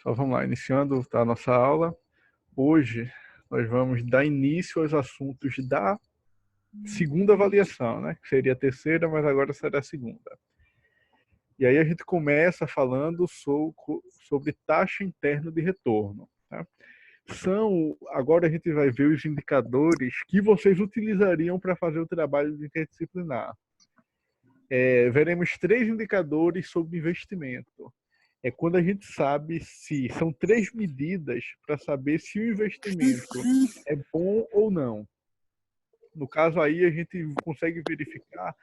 Então vamos lá, iniciando a nossa aula. Hoje nós vamos dar início aos assuntos da segunda avaliação, né? Que seria a terceira, mas agora será a segunda. E aí a gente começa falando sobre taxa interna de retorno. Tá? Agora a gente vai ver os indicadores que vocês utilizariam para fazer o trabalho de interdisciplinar. Veremos 3 indicadores sobre investimento. É quando a gente sabe se são 3 medidas para saber se o investimento é bom ou não. No caso aí, a gente consegue verificar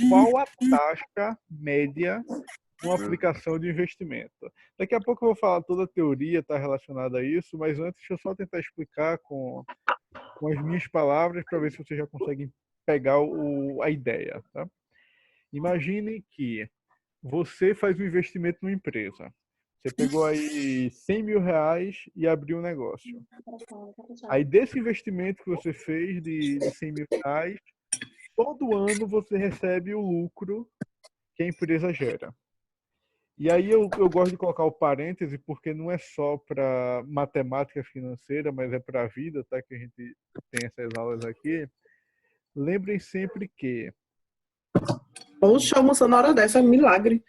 qual a taxa média de uma aplicação de investimento. Daqui a pouco eu vou falar toda a teoria está relacionada a isso, mas antes deixa eu só tentar explicar com as minhas palavras para ver se vocês já conseguem pegar a ideia. Tá? Imaginem que você faz um investimento numa empresa. Você pegou aí 100 mil reais e abriu um negócio. Aí desse investimento que você fez de 100 mil reais, todo ano você recebe o lucro que a empresa gera. E aí eu gosto de colocar o parêntese porque não é só para matemática financeira, mas é para a vida, tá? Que a gente tem essas aulas aqui. Lembrem sempre que... Poxa, almoçando na hora dessa, é um milagre.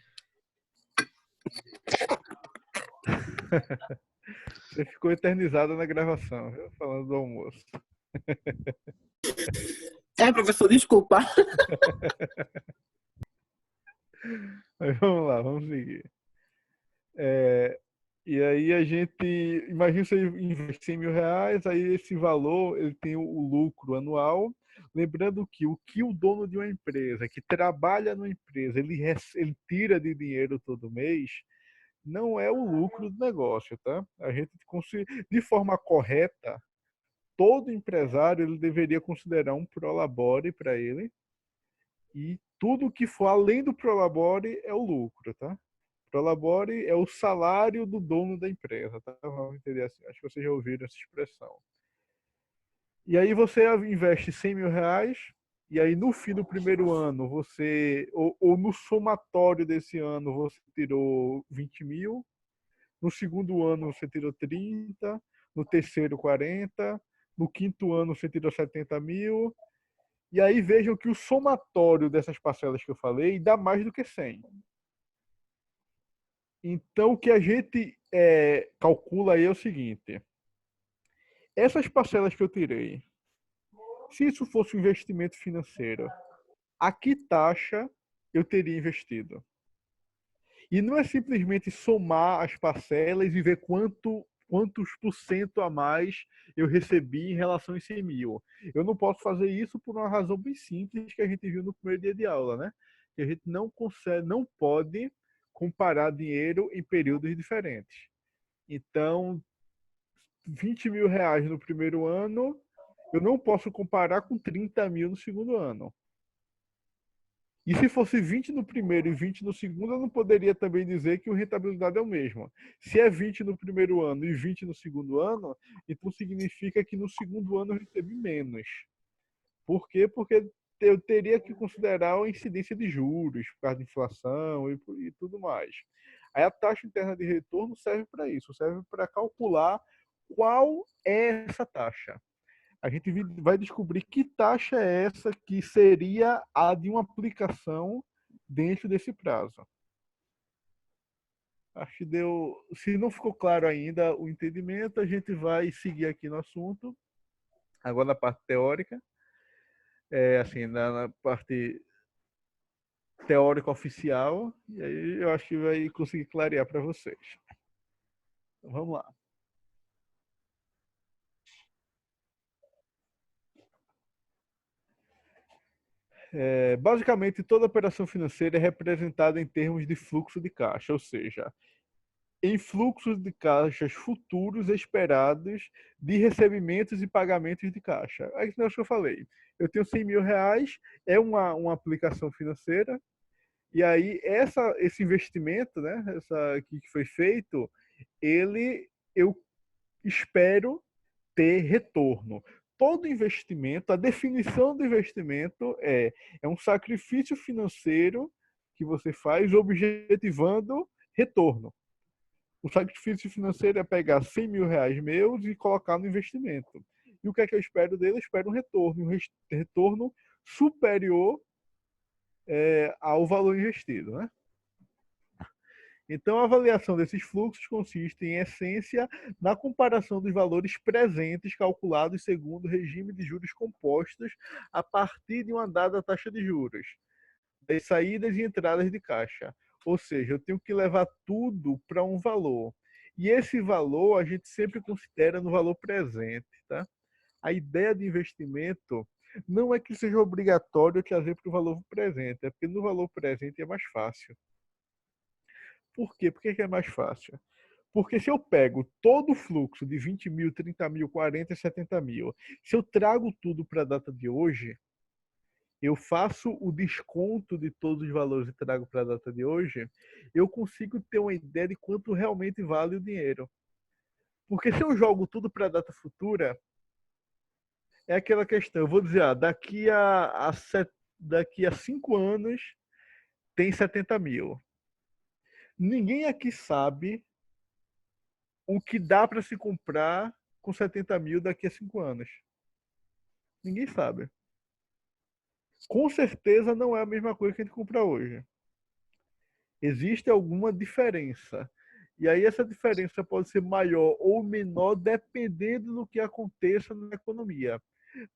Você ficou eternizada na gravação, viu? Falando do almoço. Professor, desculpa. Mas vamos lá, vamos seguir. E aí a gente... Imagina você investe 100 mil reais, aí esse valor ele tem o lucro anual. Lembrando que o dono de uma empresa, que trabalha numa empresa, ele tira de dinheiro todo mês, não é o lucro do negócio, tá? A gente, de forma correta, todo empresário ele deveria considerar um prolabore para ele, e tudo que for além do prolabore é o lucro, tá? Prolabore é o salário do dono da empresa, tá? Vamos entender assim. Acho que vocês já ouviram essa expressão. E aí você investe 100 mil reais, e aí no fim do primeiro ano, ou no somatório desse ano, você tirou 20 mil, no segundo ano você tirou 30, no terceiro 40, no quinto ano você tirou 70 mil, e aí vejam que o somatório dessas parcelas que eu falei dá mais do que 100. Então, o que a gente calcula aí é o seguinte: essas parcelas que eu tirei, se isso fosse um investimento financeiro, a que taxa eu teria investido? E não é simplesmente somar as parcelas e ver quantos por cento a mais eu recebi em relação a 100 mil. Eu não posso fazer isso por uma razão bem simples que a gente viu no primeiro dia de aula, né? Que a gente não pode comparar dinheiro em períodos diferentes. Então, 20 mil reais no primeiro ano, eu não posso comparar com 30 mil no segundo ano. E se fosse 20 no primeiro e 20 no segundo, eu não poderia também dizer que a rentabilidade é o mesmo. Se é 20 no primeiro ano e 20 no segundo ano, então significa que no segundo ano eu recebi menos. Por quê? Porque eu teria que considerar a incidência de juros, por causa de inflação e tudo mais. Aí a taxa interna de retorno serve para isso, serve para calcular qual é essa taxa. A gente vai descobrir que taxa é essa que seria a de uma aplicação dentro desse prazo. Acho que deu. Se não ficou claro ainda o entendimento, a gente vai seguir aqui no assunto, agora na parte teórica, assim, na parte teórica oficial, e aí eu acho que vai conseguir clarear para vocês. Então, vamos lá. Basicamente, toda operação financeira é representada em termos de fluxo de caixa, ou seja, em fluxos de caixas futuros esperados de recebimentos e pagamentos de caixa. É isso que eu falei. Eu tenho 100 mil reais, é uma aplicação financeira, e aí esse investimento, né, que foi feito, eu espero ter retorno. Todo investimento, a definição do investimento é um sacrifício financeiro que você faz objetivando retorno. O sacrifício financeiro é pegar 100 mil reais meus e colocar no investimento. E o que é que eu espero dele? Eu espero um retorno superior ao valor investido, né? Então, a avaliação desses fluxos consiste, em essência, na comparação dos valores presentes calculados segundo o regime de juros compostos a partir de uma dada taxa de juros, das saídas e entradas de caixa. Ou seja, eu tenho que levar tudo para um valor. E esse valor a gente sempre considera no valor presente, tá? A ideia de investimento não é que seja obrigatório trazer para o valor presente, é porque no valor presente é mais fácil. Por quê? Por que é mais fácil? Porque se eu pego todo o fluxo de 20 mil, 30 mil, 40, 70 mil, se eu trago tudo para a data de hoje, eu faço o desconto de todos os valores e trago para a data de hoje, eu consigo ter uma ideia de quanto realmente vale o dinheiro. Porque se eu jogo tudo para a data futura, é aquela questão, eu vou dizer, daqui a 5 anos tem 70 mil. Ninguém aqui sabe o que dá para se comprar com 70 mil daqui a 5 anos. Ninguém sabe. Com certeza não é a mesma coisa que a gente compra hoje. Existe alguma diferença. E aí essa diferença pode ser maior ou menor dependendo do que aconteça na economia.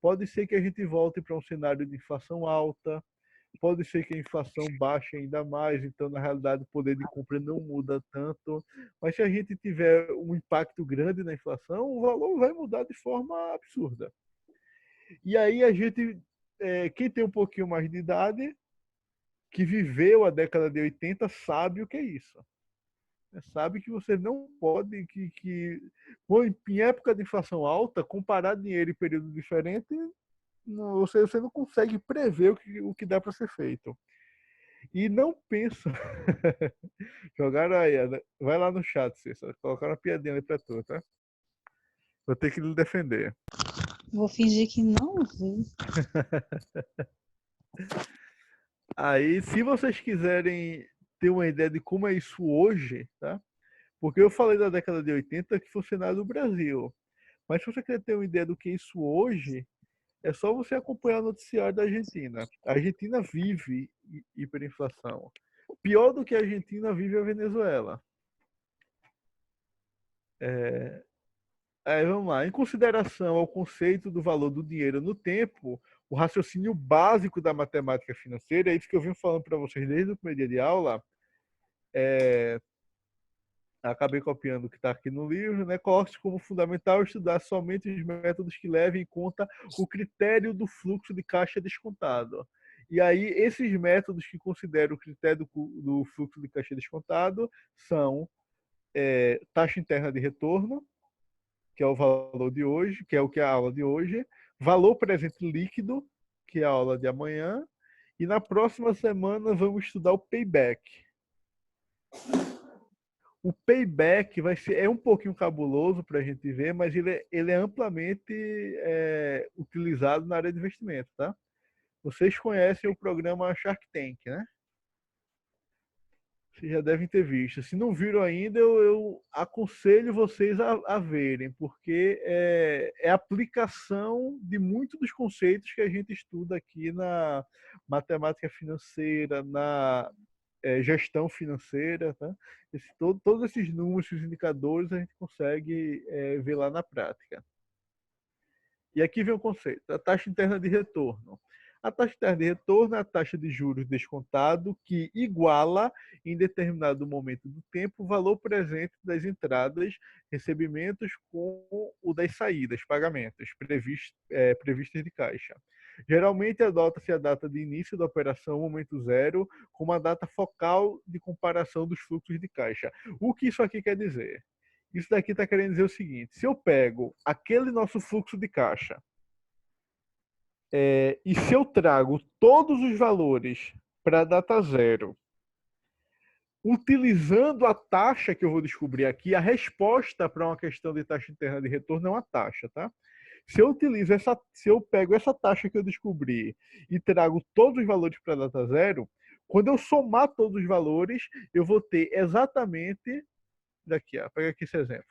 Pode ser que a gente volte para um cenário de inflação alta, pode ser que a inflação baixe ainda mais, então na realidade o poder de compra não muda tanto. Mas se a gente tiver um impacto grande na inflação, o valor vai mudar de forma absurda. E aí a gente, quem tem um pouquinho mais de idade, que viveu a década de 80, sabe o que é isso. Sabe que você não pode, em época de inflação alta, comparar dinheiro em período diferente, você não consegue prever o que dá para ser feito. E não pensa. Jogaram aí, vai lá no chat, Cícero. Colocaram uma piadinha ali pra tu, tá? Vou ter que lhe defender. Vou fingir que não vi. Aí, se vocês quiserem ter uma ideia de como é isso hoje, tá? Porque eu falei da década de 80 que foi o cenário do Brasil. Mas se você quer ter uma ideia do que é isso hoje, é só você acompanhar o noticiário da Argentina. A Argentina vive hiperinflação. Pior do que a Argentina vive a Venezuela. Aí vamos lá. Em consideração ao conceito do valor do dinheiro no tempo, o raciocínio básico da matemática financeira, é isso que eu venho falando para vocês desde o primeiro dia de aula, acabei copiando o que está aqui no livro, né? Coloque-se como fundamental estudar somente os métodos que levem em conta o critério do fluxo de caixa descontado. E aí, esses métodos que consideram o critério do fluxo de caixa descontado são taxa interna de retorno, que é o valor de hoje, que é o que é a aula de hoje, valor presente líquido, que é a aula de amanhã, e na próxima semana vamos estudar o payback. O payback é um pouquinho cabuloso para a gente ver, mas ele é amplamente utilizado na área de investimento, tá? Vocês conhecem o programa Shark Tank, né? Vocês já devem ter visto. Se não viram ainda, eu aconselho vocês a verem, porque é a aplicação de muitos dos conceitos que a gente estuda aqui na matemática financeira, na gestão financeira, tá? Todos esses números, esses indicadores, a gente consegue ver lá na prática. E aqui vem o conceito, a taxa interna de retorno. A taxa interna de retorno é a taxa de juros descontado que iguala, em determinado momento do tempo, o valor presente das entradas, recebimentos com o das saídas, pagamentos, previstos de caixa. Geralmente adota-se a data de início da operação, momento zero, como a data focal de comparação dos fluxos de caixa. O que isso aqui quer dizer? Isso daqui está querendo dizer o seguinte: se eu pego aquele nosso fluxo de caixa e se eu trago todos os valores para a data zero, utilizando a taxa que eu vou descobrir aqui, a resposta para uma questão de taxa interna de retorno é uma taxa, tá? Se eu pego essa taxa que eu descobri e trago todos os valores para a data zero, quando eu somar todos os valores, eu vou ter exatamente daqui, ó, pega aqui esse exemplo.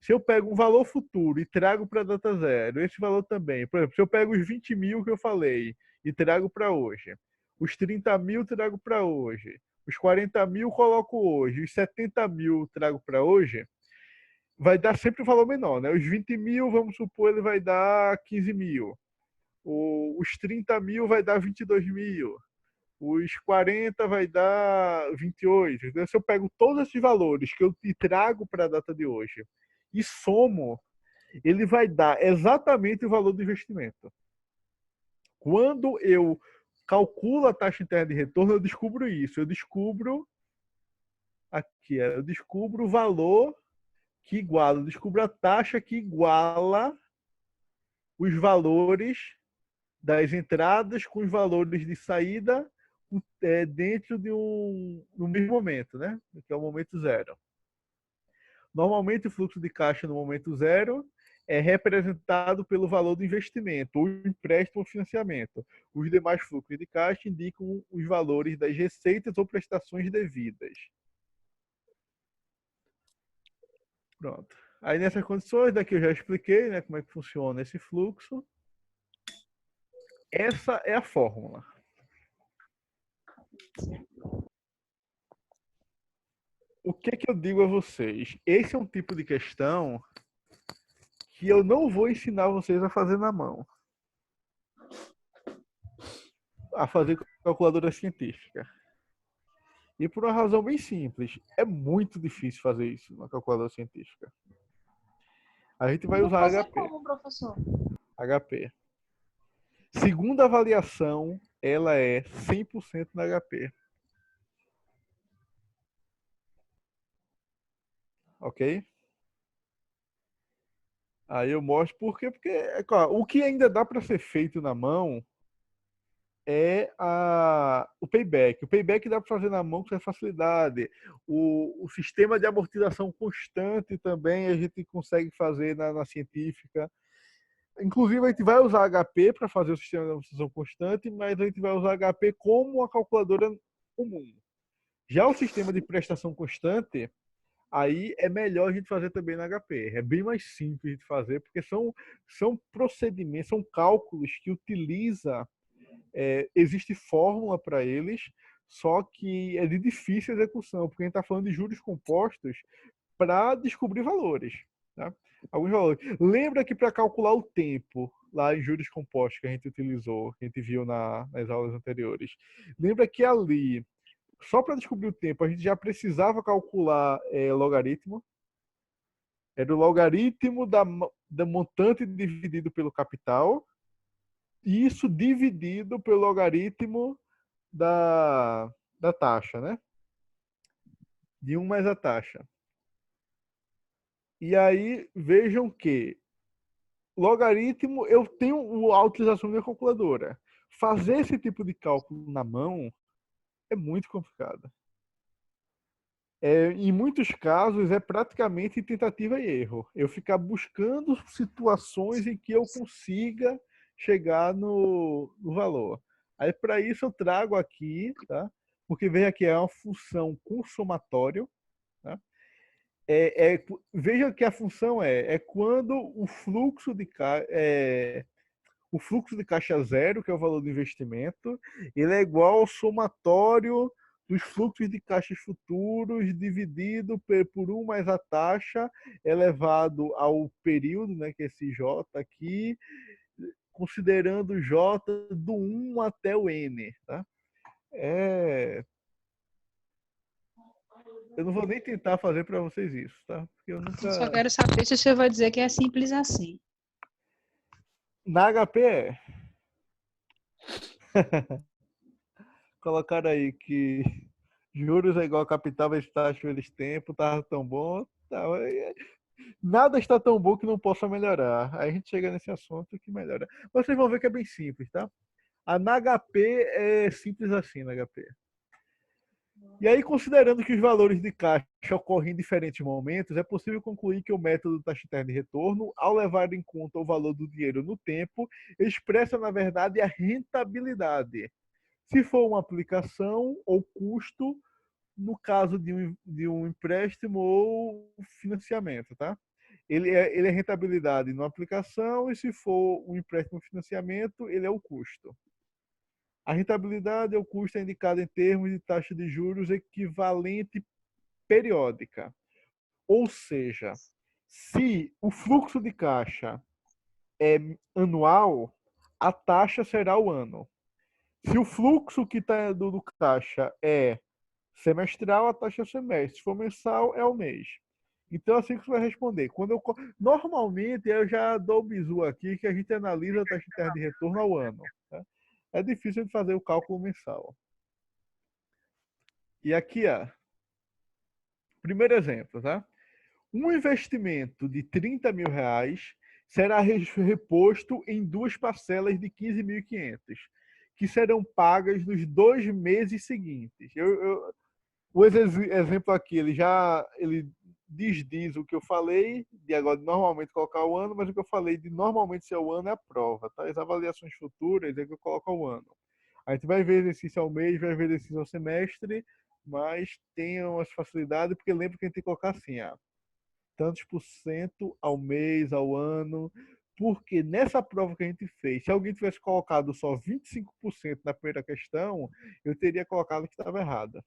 Se eu pego um valor futuro e trago para a data zero, esse valor também, por exemplo, se eu pego os 20 mil que eu falei e trago para hoje, os 30 mil trago para hoje, os 40 mil coloco hoje, os 70 mil trago para hoje, vai dar sempre um valor menor, né? Os 20 mil, vamos supor, ele vai dar 15 mil. Os 30 mil vai dar 22 mil. Os 40 vai dar 28. Então, se eu pego todos esses valores que eu te trago para a data de hoje e somo, ele vai dar exatamente o valor do investimento. Quando eu calculo a taxa interna de retorno, eu descubro isso. Eu descubro aqui, eu descubro o valor que iguala, eu descubro a taxa que iguala os valores das entradas com os valores de saída dentro de no mesmo momento, né? Que é o momento zero. Normalmente o fluxo de caixa no momento zero é representado pelo valor do investimento, ou empréstimo ou financiamento. Os demais fluxos de caixa indicam os valores das receitas ou prestações devidas. Pronto. Aí nessas condições, daqui eu já expliquei, né, como é que funciona esse fluxo. Essa é a fórmula. O que eu digo a vocês? Esse é um tipo de questão que eu não vou ensinar vocês a fazer na mão. A fazer calculadora científica. E por uma razão bem simples. É muito difícil fazer isso na calculadora científica. A gente vai usar HP. Como, professor? HP. Segunda avaliação, ela é 100% na HP. Ok? Aí eu mostro por quê? Porque o que ainda dá para ser feito na mão é o payback. O payback dá para fazer na mão com facilidade. O sistema de amortização constante também a gente consegue fazer na científica. Inclusive, a gente vai usar HP para fazer o sistema de amortização constante, mas a gente vai usar HP como uma calculadora comum. Já o sistema de prestação constante, aí é melhor a gente fazer também na HP. É bem mais simples de fazer, porque são procedimentos, são cálculos que utiliza, existe fórmula para eles, só que é de difícil execução, porque a gente está falando de juros compostos para descobrir valores. Tá? Alguns valores. Lembra que para calcular o tempo, lá em juros compostos que a gente utilizou, que a gente viu nas aulas anteriores, lembra que ali, só para descobrir o tempo, a gente já precisava calcular logaritmo. Era o logaritmo da montante dividido pelo capital, e isso dividido pelo logaritmo da taxa, né? De 1 mais a taxa. E aí, vejam que logaritmo, eu tenho a utilização da minha calculadora. Fazer esse tipo de cálculo na mão é muito complicado. Em muitos casos, é praticamente tentativa e erro. Eu ficar buscando situações em que eu consiga chegar no valor. Aí, para isso, eu trago aqui, tá? Porque veja que é uma função com somatório, tá? Veja que a função é quando o fluxo de caixa zero, que é o valor do investimento, ele é igual ao somatório dos fluxos de caixas futuros dividido por 1 mais a taxa elevado ao período, né, que é esse J aqui, considerando J do 1 até o N. Tá? Eu não vou nem tentar fazer para vocês isso, tá? Porque eu nunca... Só quero saber se você vai dizer que é simples assim. Na HP colocaram aí que juros é igual a capital vezes taxa vezes tempo, tá tão bom. Tá, nada está tão bom que não possa melhorar. Aí a gente chega nesse assunto que melhora. Vocês vão ver que é bem simples, tá? Na HP é simples assim, na HP. E aí, considerando que os valores de caixa ocorrem em diferentes momentos, é possível concluir que o método taxa interna de retorno, ao levar em conta o valor do dinheiro no tempo, expressa, na verdade, a rentabilidade. Se for uma aplicação ou custo no caso de um empréstimo ou financiamento, tá? Ele é rentabilidade na aplicação e se for um empréstimo ou financiamento, ele é o custo. A rentabilidade é o custo indicado em termos de taxa de juros equivalente periódica. Ou seja, se o fluxo de caixa é anual, a taxa será o ano. Se o fluxo que está do caixa é semestral, a taxa é semestre. Se for mensal, é o mês. Então, assim que você vai responder. Normalmente, eu já dou o bizu aqui que a gente analisa a taxa interna de retorno ao ano. Tá? É difícil de fazer o cálculo mensal. E aqui, ó, primeiro exemplo, tá? Um investimento de R$ 30.000 será reposto em duas parcelas de 15.500, que serão pagas nos 2 meses seguintes. O exemplo aqui, ele diz o que eu falei, de agora normalmente colocar o ano, mas o que eu falei de normalmente ser o ano é a prova, tá? As avaliações futuras é que eu coloco o ano. A gente vai ver exercício ao mês, vai ver exercício ao semestre, mas tenham as facilidades, porque lembra que a gente tem que colocar assim, tantos por cento ao mês, ao ano, porque nessa prova que a gente fez, se alguém tivesse colocado só 25% na primeira questão, eu teria colocado que estava errada.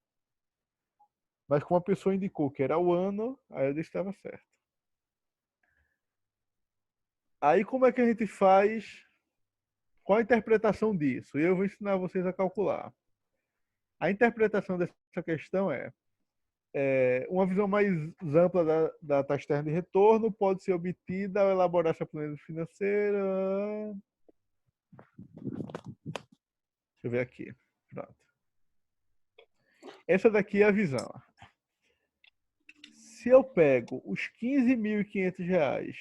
Mas como a pessoa indicou que era o ano, aí eu disse que estava certo. Aí como é que a gente faz? Qual a interpretação disso? Eu vou ensinar vocês a calcular. A interpretação dessa questão uma visão mais ampla da taxa externa de retorno pode ser obtida ao elaborar essa planilha financeira. Deixa eu ver aqui. Pronto. Essa daqui é a visão. Se eu pego os R$ 15.500,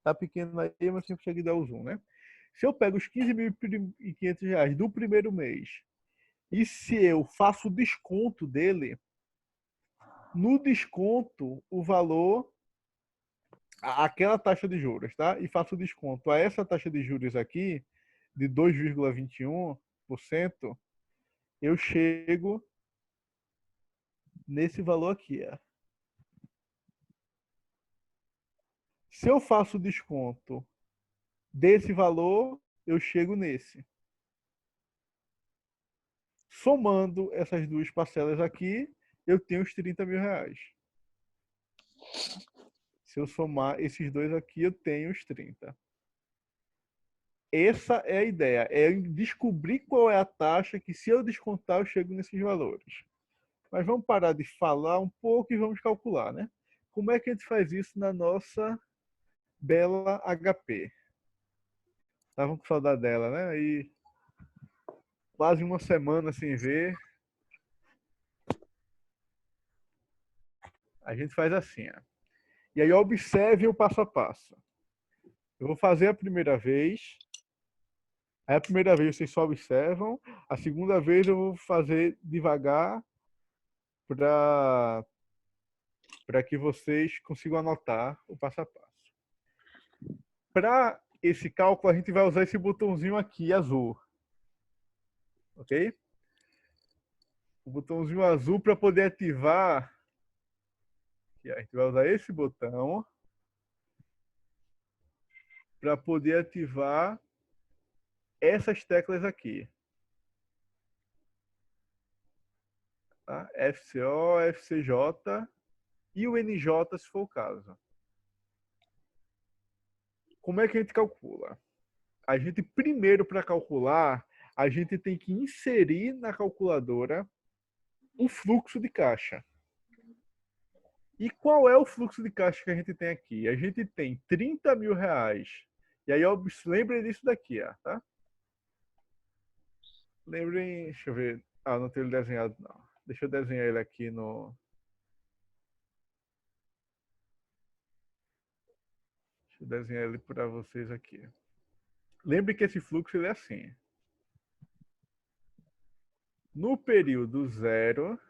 tá pequeno aí, mas sempre consegui dar o zoom, né? Se eu pego os R$ 15.500 do primeiro mês e se eu faço o desconto dele, no desconto o valor, aquela taxa de juros, tá? E faço o desconto a essa taxa de juros aqui, de 2,21%, eu chego nesse valor aqui, ó. Se eu faço o desconto desse valor, eu chego nesse. Somando essas duas parcelas aqui, eu tenho os R$ 30.000. Se eu somar esses dois aqui, eu tenho os 30. Essa é a ideia, é descobrir qual é a taxa que se eu descontar, eu chego nesses valores. Mas vamos parar de falar um pouco e vamos calcular, né? Como é que a gente faz isso na nossa bela HP? Estavam com saudade dela, né? E quase uma semana sem ver. A gente faz assim, ó. E aí observe o passo a passo. Eu vou fazer a primeira vez. Aí a primeira vez vocês só observam. A segunda vez eu vou fazer devagar para que vocês consigam anotar o passo a passo. Para esse cálculo, a gente vai usar esse botãozinho aqui, azul. Ok? O botãozinho azul para poder ativar. Aqui, a gente vai usar esse botão para poder ativar essas teclas aqui. Tá? FCO, FCJ e o NJ, se for o caso. Como é que a gente calcula? A gente, primeiro, para calcular, a gente tem que inserir na calculadora o fluxo de caixa. E qual é o fluxo de caixa que a gente tem aqui? A gente tem R$ 30.000. E aí, lembrem disso daqui, ó, tá? Lembrem, deixa eu ver. Ah, não tenho ele desenhado, não. Deixa eu desenhar ele aqui no... Deixa eu desenhar ele para vocês aqui. Lembre que esse fluxo ele é assim. No período 0,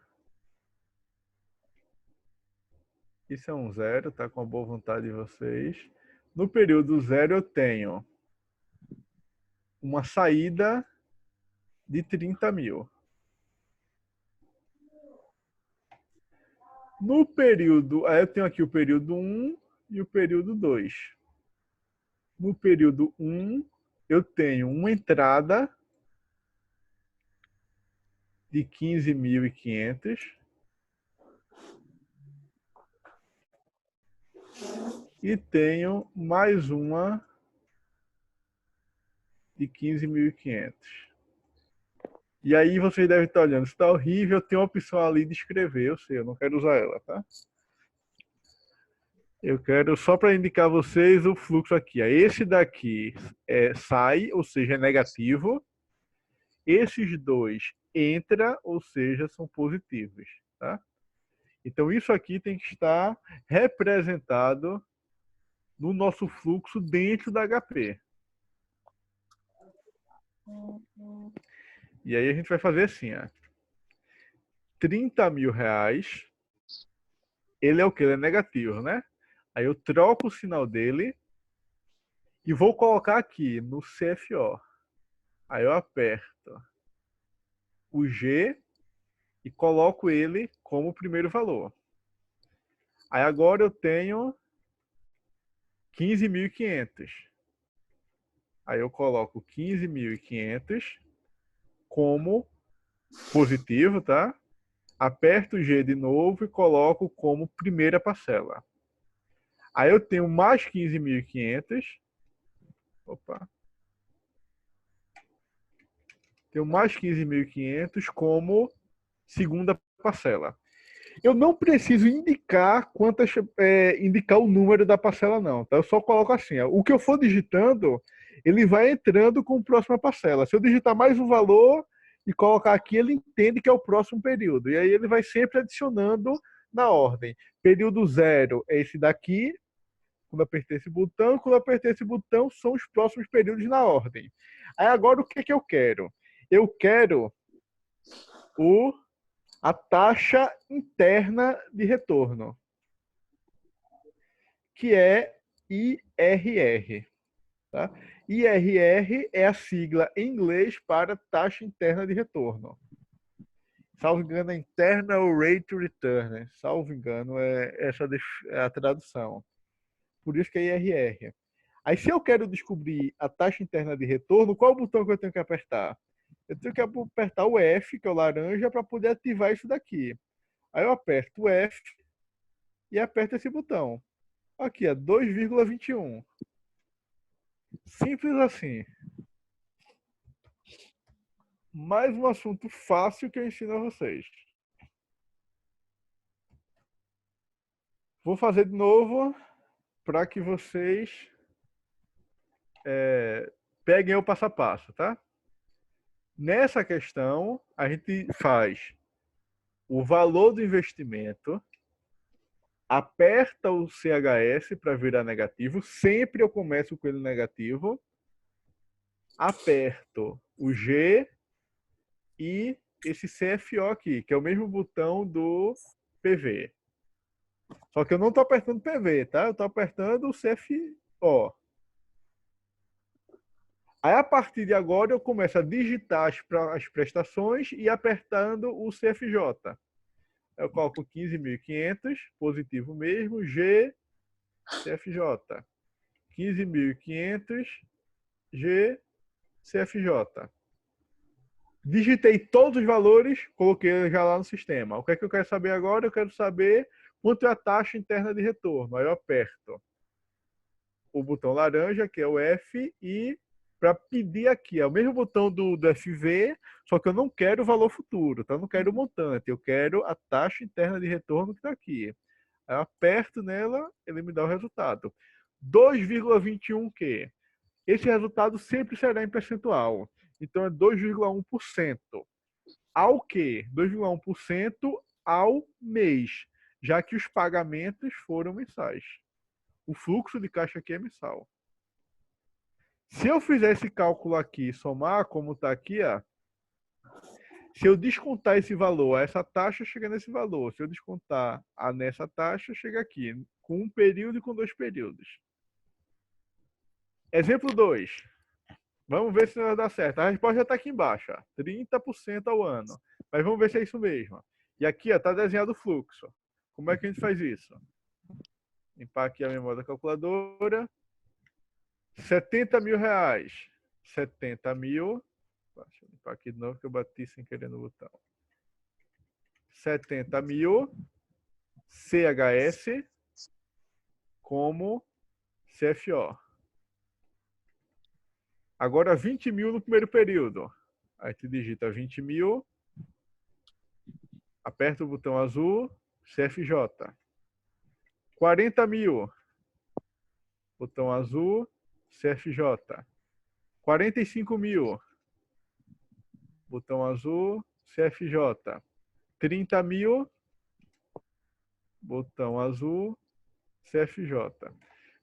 isso é um 0, tá? Com a boa vontade de vocês. No período 0 eu tenho uma saída de 30.000. No período, aí eu tenho aqui o período 1 e o período 2. No período 1, eu tenho uma entrada de 15.500 e tenho mais uma de 15.500. E aí vocês devem estar olhando, está horrível, tem uma opção ali de escrever, eu sei, eu não quero usar ela, tá? Eu quero só para indicar a vocês o fluxo aqui. Esse daqui sai, ou seja, é negativo. Esses dois entra, ou seja, são positivos, tá? Então isso aqui tem que estar representado no nosso fluxo dentro da HP. E aí a gente vai fazer assim, ó. 30 mil reais, ele é o que? Ele é negativo, né? Aí eu troco o sinal dele e vou colocar aqui no CFO. Aí eu aperto o G e coloco ele como primeiro valor. Aí agora eu tenho 15.500. Aí eu coloco 15.500 como positivo, tá? Aperto o G de novo e coloco como primeira parcela. Aí eu tenho mais 15.500. Opa. Tenho mais 15.500 como segunda parcela. Eu não preciso indicar indicar o número da parcela, não. Tá? Eu só coloco assim. Ó, o que eu for digitando, ele vai entrando com a próxima parcela. Se eu digitar mais um valor e colocar aqui, ele entende que é o próximo período. E aí ele vai sempre adicionando na ordem. Período 0 é esse daqui. Quando eu apertei esse botão, quando eu apertei esse botão, são os próximos períodos na ordem. Aí agora o que eu quero? Eu quero a taxa interna de retorno, que é IRR. Tá? IRR é a sigla em inglês para taxa interna de retorno. Salvo engano, é Internal Rate Return. Né? Salvo engano, essa é a tradução. Por isso que é IRR. Aí, se eu quero descobrir a taxa interna de retorno, qual é o botão que eu tenho que apertar? Eu tenho que apertar o F, que é o laranja, para poder ativar isso daqui. Aí eu aperto o F e aperto esse botão. Aqui, 2,21. Simples assim. Mais um assunto fácil que eu ensino a vocês. Vou fazer de novo para que vocês peguem o passo a passo, tá? Nessa questão, a gente faz o valor do investimento, aperta o CHS para virar negativo, sempre eu começo com ele negativo, aperto o G e esse CFO aqui, que é o mesmo botão do PV. Só que eu não estou apertando PV, tá? Eu estou apertando o CFO. Aí, a partir de agora, eu começo a digitar as prestações e apertando o CFJ. Eu coloco 15.500, positivo mesmo, G, CFJ. 15.500, G, CFJ. Digitei todos os valores, coloquei já lá no sistema. O que é que eu quero saber agora? Eu quero saber quanto é a taxa interna de retorno. Aí eu aperto o botão laranja, que é o F, e para pedir aqui, é o mesmo botão do FV, só que eu não quero o valor futuro, tá? Eu não quero o montante, eu quero a taxa interna de retorno que está aqui. Aí eu aperto nela, ele me dá o resultado. 2,21 que? Esse resultado sempre será em percentual. Então é 2,1%. Ao que? 2,1% ao mês, já que os pagamentos foram mensais. O fluxo de caixa aqui é mensal. Se eu fizer esse cálculo aqui, somar, como está aqui, ó, se eu descontar esse valor, essa taxa chega nesse valor. Se eu descontar nessa taxa, chega aqui, com um período e com 2 períodos. Exemplo 2. Vamos ver se vai dar certo. A resposta já está aqui embaixo. Ó, 30% ao ano. Mas vamos ver se é isso mesmo. E aqui está desenhado o fluxo. Como é que a gente faz isso? Limpar aqui a memória da calculadora. 70 mil reais. 70 mil. Deixa eu limpar aqui de novo que eu bati sem querer no botão. 70 mil CHS como CFO. Agora 20 mil no primeiro período. Aí tu digita 20 mil, aperta o botão azul, CFJ. 40 mil, botão azul, CFJ. 45 mil, botão azul, CFJ. 30 mil, botão azul, CFJ.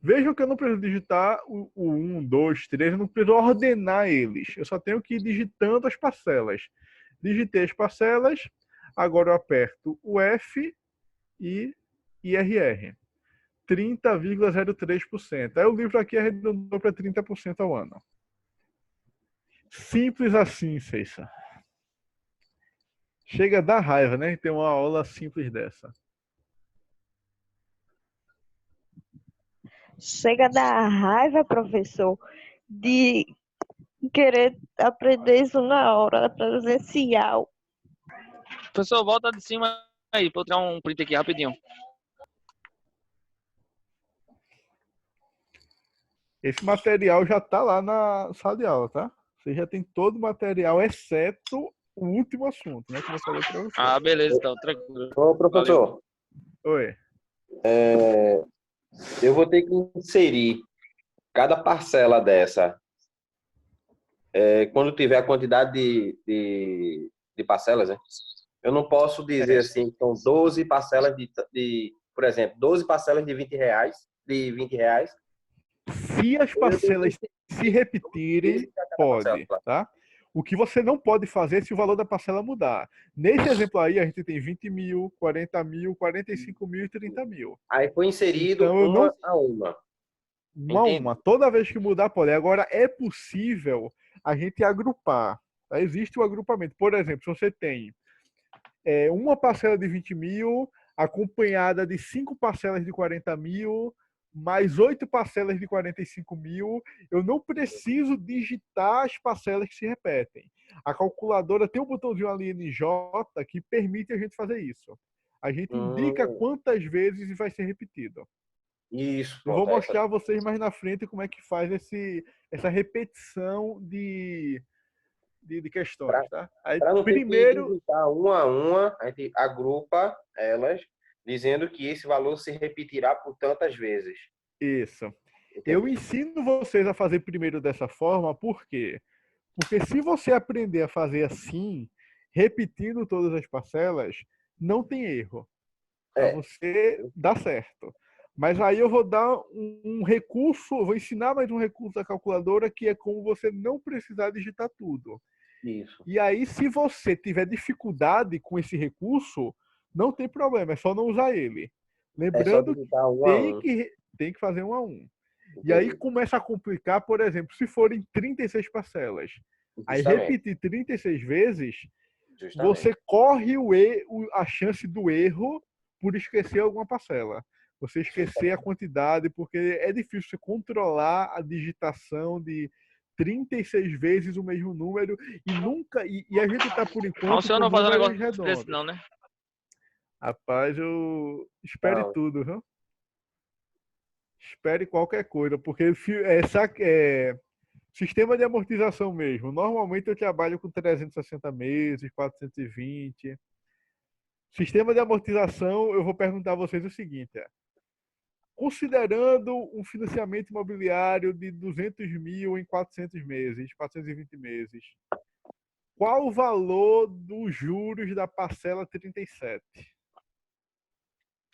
Vejam que eu não preciso digitar o 1, 2, 3, eu não preciso ordenar eles. Eu só tenho que ir digitando as parcelas. Digitei as parcelas, agora eu aperto o F e IRR. 30,03%. Aí o livro aqui arredondou para 30% ao ano. Simples assim, Ceiça. Chega a dar raiva, né? Ter uma aula simples dessa. Chega da raiva, professor, de querer aprender isso na hora presencial. Professor, volta de cima aí, pra eu tirar um print aqui rapidinho. Esse material já está lá na sala de aula, tá? Você já tem todo o material, exceto o último assunto, né? Que eu falei para você. Ah, beleza, então, tranquilo. Ô, professor, Oi. eu vou ter que inserir cada parcela dessa. Quando tiver a quantidade de parcelas, né? Eu não posso dizer assim, que são 12 parcelas por exemplo, 12 parcelas de 20 reais, Se as parcelas se repetirem, pode, tá? O que você não pode fazer é se o valor da parcela mudar. Nesse exemplo aí, a gente tem 20 mil, 40 mil, 45 mil e 30 mil. Aí foi inserido Então, uma a uma. Uma. Toda vez que mudar, pode. Agora, é possível a gente agrupar. Tá? Existe o agrupamento. Por exemplo, se você tem uma parcela de 20 mil acompanhada de 5 parcelas de 40 mil, mais 8 parcelas de 45 mil, eu não preciso digitar as parcelas que se repetem. A calculadora tem um botãozinho ali NJ que permite a gente fazer isso. A gente indica quantas vezes vai ser repetido. Isso. Eu vou mostrar a vocês mais na frente como é que faz essa repetição de questões, tá? Aí, Para não primeiro, ter que digitar uma a uma, a gente agrupa elas, dizendo que esse valor se repetirá por tantas vezes. isso. Entendi. Eu ensino vocês a fazer primeiro dessa forma, por quê? Porque se você aprender a fazer assim, repetindo todas as parcelas, não tem erro. Para você dar certo. Mas aí eu vou dar um recurso, eu vou ensinar mais um recurso da calculadora, que é como você não precisar digitar tudo. Isso. E aí, se você tiver dificuldade com esse recurso, não tem problema, é só não usar ele. Lembrando que tem que fazer um a um. E aí começa a complicar, por exemplo, se forem 36 parcelas. Aí repetir 36 vezes, você corre a chance do erro por esquecer alguma parcela. Você esquecer a quantidade, porque é difícil você controlar a digitação de 36 vezes o mesmo número e a gente está por enquanto Não, o senhor não faz um negócio redondos. desse não, né? Rapaz, eu espere tudo, viu? Espere qualquer coisa, porque sistema de amortização mesmo. Normalmente eu trabalho com 360 meses, 420. Sistema de amortização, eu vou perguntar a vocês o seguinte: considerando um financiamento imobiliário de 200 mil em 400 meses, 420 meses, qual o valor dos juros da parcela 37?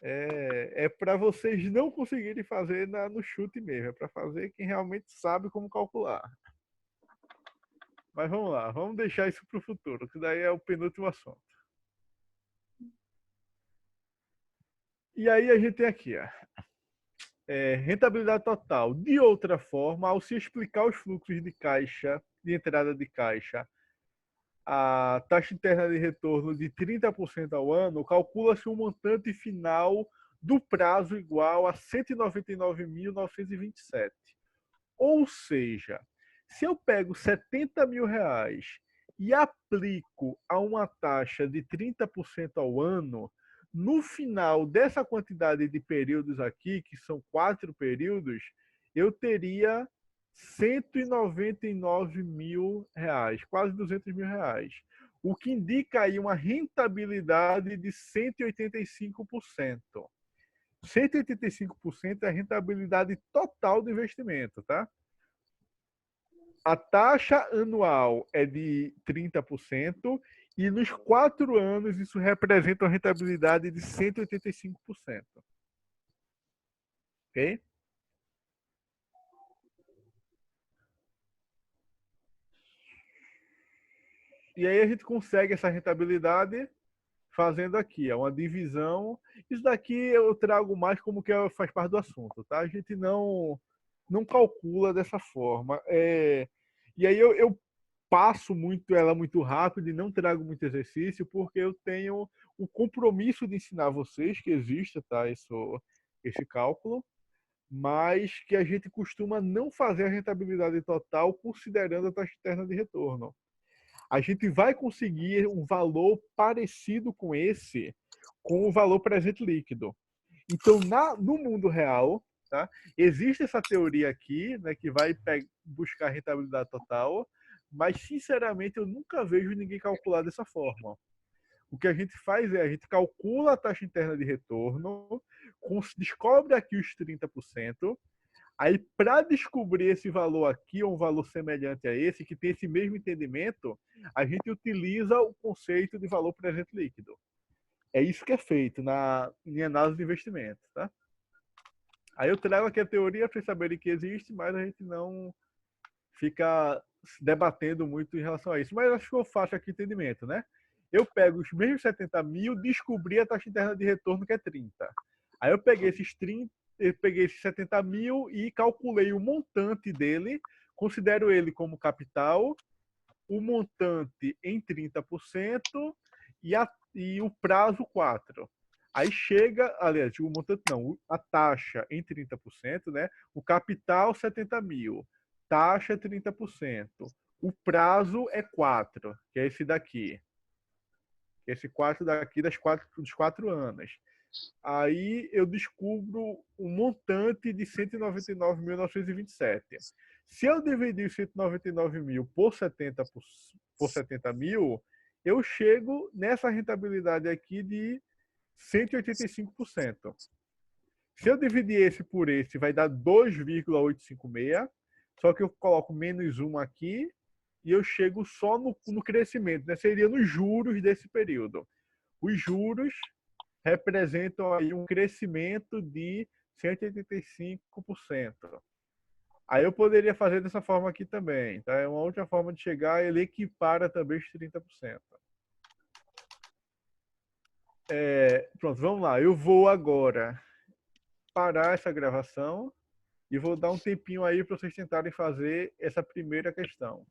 É para vocês não conseguirem fazer no chute mesmo, é para fazer quem realmente sabe como calcular. Mas vamos lá, vamos deixar isso para o futuro, que daí é o penúltimo assunto. E aí a gente tem aqui, rentabilidade total. De outra forma, ao se explicar os fluxos de caixa, de entrada de caixa, a taxa interna de retorno de 30% ao ano, calcula-se um montante final do prazo igual a 199.927. Ou seja, se eu pego 70 mil reais e aplico a uma taxa de 30% ao ano, no final dessa quantidade de períodos aqui, que são 4 períodos, eu teria 199 mil reais, quase 200 mil reais. O que indica aí uma rentabilidade de 185%. 185% é a rentabilidade total do investimento, tá? A taxa anual é de 30% e nos 4 anos isso representa uma rentabilidade de 185%. Ok? E aí a gente consegue essa rentabilidade fazendo aqui, uma divisão. Isso daqui eu trago mais como que faz parte do assunto, tá? A gente não calcula dessa forma. E aí eu passo ela muito rápido e não trago muito exercício porque eu tenho o compromisso de ensinar vocês que existe, tá? Esse cálculo, mas que a gente costuma não fazer a rentabilidade total considerando a taxa interna de retorno. A gente vai conseguir um valor parecido com esse, com o valor presente líquido. Então, no mundo real, tá, existe essa teoria aqui, né, que vai buscar a rentabilidade total, mas, sinceramente, eu nunca vejo ninguém calcular dessa forma. O que a gente faz é, a gente calcula a taxa interna de retorno, descobre aqui os 30%, aí, para descobrir esse valor aqui, ou um valor semelhante a esse, que tem esse mesmo entendimento, a gente utiliza o conceito de valor presente líquido. É isso que é feito em análise de investimento, tá? Aí eu trago aqui a teoria para vocês saberem que existe, mas a gente não fica debatendo muito em relação a isso. Mas acho que eu faço aqui entendimento, né? Eu pego os mesmos 70 mil, descobri a taxa interna de retorno, que é 30. Aí eu peguei esses 70 mil e calculei o montante dele, considero ele como capital, o montante em 30% e o prazo 4. Aí chega, aliás, o montante não, a taxa em 30%, né? O capital 70 mil, taxa 30%. O prazo é 4, que é esse daqui. Esse 4 daqui dos 4 anos. Aí eu descubro um montante de 199.927. Se eu dividir os 199 mil por 70 mil, eu chego nessa rentabilidade aqui de 185%. Se eu dividir esse por esse, vai dar 2,856, só que eu coloco menos 1 aqui e eu chego só no crescimento, né? Seria nos juros desse período. Os juros representam aí um crescimento de 185%. Aí eu poderia fazer dessa forma aqui também, tá? É uma outra forma de chegar, ele equipara também os 30%. Pronto, vamos lá. Eu vou agora parar essa gravação e vou dar um tempinho aí para vocês tentarem fazer essa primeira questão.